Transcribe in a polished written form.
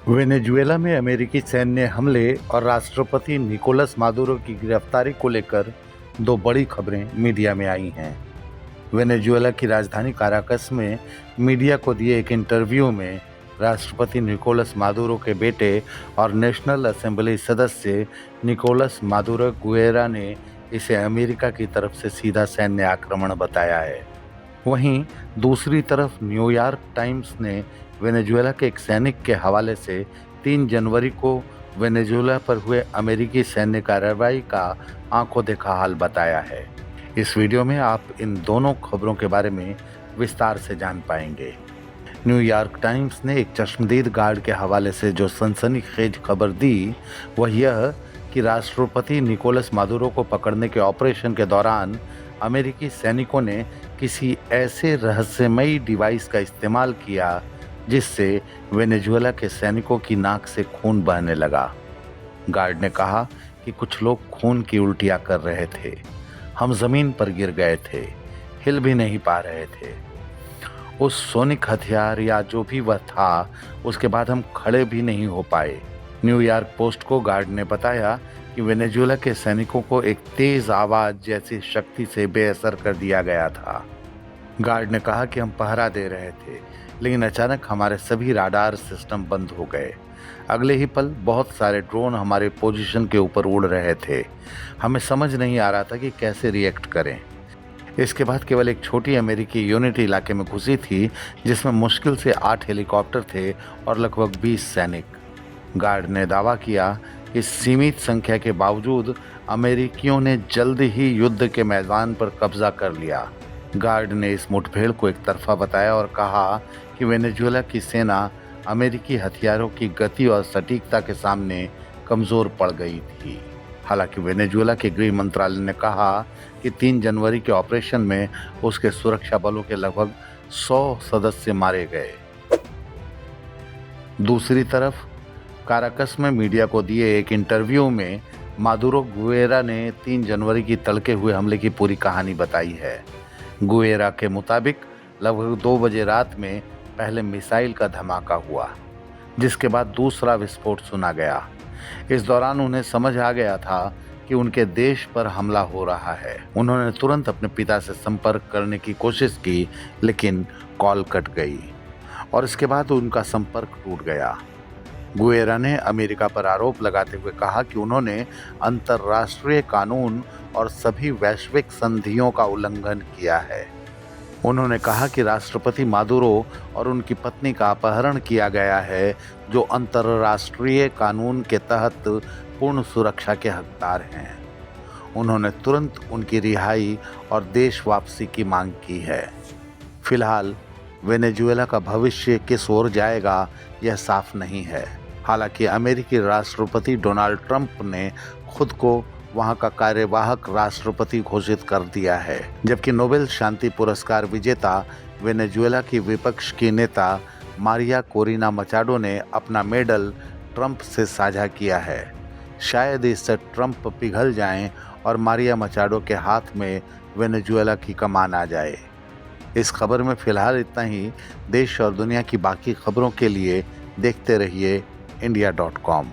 Venezuela में अमेरिकी सैन्य हमले और राष्ट्रपति निकोलस मादुरो की गिरफ्तारी को लेकर दो बड़ी खबरें मीडिया में आई हैं। वेनेजुएला की राजधानी काराकस में मीडिया को दिए एक इंटरव्यू में राष्ट्रपति निकोलस मादुरो के बेटे और नेशनल असेंबली सदस्य निकोलस मादुरो गुएरा ने इसे अमेरिका की तरफ से सीधा सैन्य आक्रमण बताया है। वहीं दूसरी तरफ न्यूयॉर्क टाइम्स ने वेनेजुएला के एक सैनिक के हवाले से 3 जनवरी को वेनेजुएला पर हुए अमेरिकी सैन्य कार्रवाई का आंखों देखा हाल बताया है। इस वीडियो में आप इन दोनों खबरों के बारे में विस्तार से जान पाएंगे। न्यूयॉर्क टाइम्स ने एक चश्मदीद गार्ड के हवाले से जो सनसनीखेज खबर दी वह यह कि राष्ट्रपति निकोलस मादुरो को पकड़ने के ऑपरेशन के दौरान अमेरिकी सैनिकों ने किसी ऐसे रहस्यमयी डिवाइस का इस्तेमाल किया जिससे वेनेजुएला के सैनिकों की नाक से खून बहने लगा। गार्ड ने कहा कि कुछ लोग खून की उल्टियां कर रहे थे, हम जमीन पर गिर गए थे, हिल भी नहीं पा रहे थे। उस सोनिक हथियार या जो भी वह था उसके बाद हम खड़े भी नहीं हो पाए। न्यूयॉर्क पोस्ट को गार्ड ने बताया कि वेनेजुएला के सैनिकों को एक तेज आवाज जैसी शक्ति से बेअसर कर दिया गया था। गार्ड ने कहा कि हम पहरा दे रहे थे, लेकिन अचानक हमारे सभी राडार सिस्टम बंद हो गए। अगले ही पल बहुत सारे ड्रोन हमारे पोजीशन के ऊपर उड़ रहे थे। हमें समझ नहीं आ रहा था कि कैसे रिएक्ट करें। इसके बाद केवल एक छोटी अमेरिकी यूनिट इलाके में घुसी थी जिसमें मुश्किल से 8 हेलीकॉप्टर थे और लगभग 20 सैनिक। गार्ड ने दावा किया कि इस सीमित संख्या के बावजूद अमेरिकियों ने जल्द ही युद्ध के मैदान पर कब्जा कर लिया। गार्ड ने इस मुठभेड़ को एक तरफा बताया और कहा कि वेनेजुएला की सेना अमेरिकी हथियारों की गति और सटीकता के सामने कमजोर पड़ गई थी। हालांकि वेनेजुएला के गृह मंत्रालय ने कहा कि 3 जनवरी के ऑपरेशन में उसके सुरक्षा बलों के लगभग 100 सदस्य मारे गए। दूसरी तरफ काराकस में मीडिया को दिए एक इंटरव्यू में मादुरो गुएरा ने 3 जनवरी की तड़के हुए हमले की पूरी कहानी बताई है। गुएरा के मुताबिक लगभग 2 बजे रात में पहले मिसाइल का धमाका हुआ, जिसके बाद दूसरा विस्फोट सुना गया। इस दौरान उन्हें समझ आ गया था कि उनके देश पर हमला हो रहा है। उन्होंने तुरंत अपने पिता से संपर्क करने की कोशिश की, लेकिन कॉल कट गई और इसके बाद उनका संपर्क टूट गया। गुएरा ने अमेरिका पर आरोप लगाते हुए कहा कि उन्होंने अंतर्राष्ट्रीय कानून और सभी वैश्विक संधियों का उल्लंघन किया है। उन्होंने कहा कि राष्ट्रपति मादुरो और उनकी पत्नी का अपहरण किया गया है, जो अंतर्राष्ट्रीय कानून के तहत पूर्ण सुरक्षा के हकदार हैं। उन्होंने तुरंत उनकी रिहाई और देश वापसी की मांग की है। फिलहाल वेनेजुएला का भविष्य किस ओर जाएगा यह साफ नहीं है। हालांकि अमेरिकी राष्ट्रपति डोनाल्ड ट्रंप ने खुद को वहां का कार्यवाहक राष्ट्रपति घोषित कर दिया है, जबकि नोबेल शांति पुरस्कार विजेता वेनेजुएला की विपक्ष की नेता मारिया कोरिना मचाडो ने अपना मेडल ट्रंप से साझा किया है। शायद इससे ट्रंप पिघल जाएं और मारिया मचाडो के हाथ में वेनेजुएला की कमान आ जाए। इस खबर में फिलहाल इतना ही। देश और दुनिया की बाकी खबरों के लिए देखते रहिए India.com।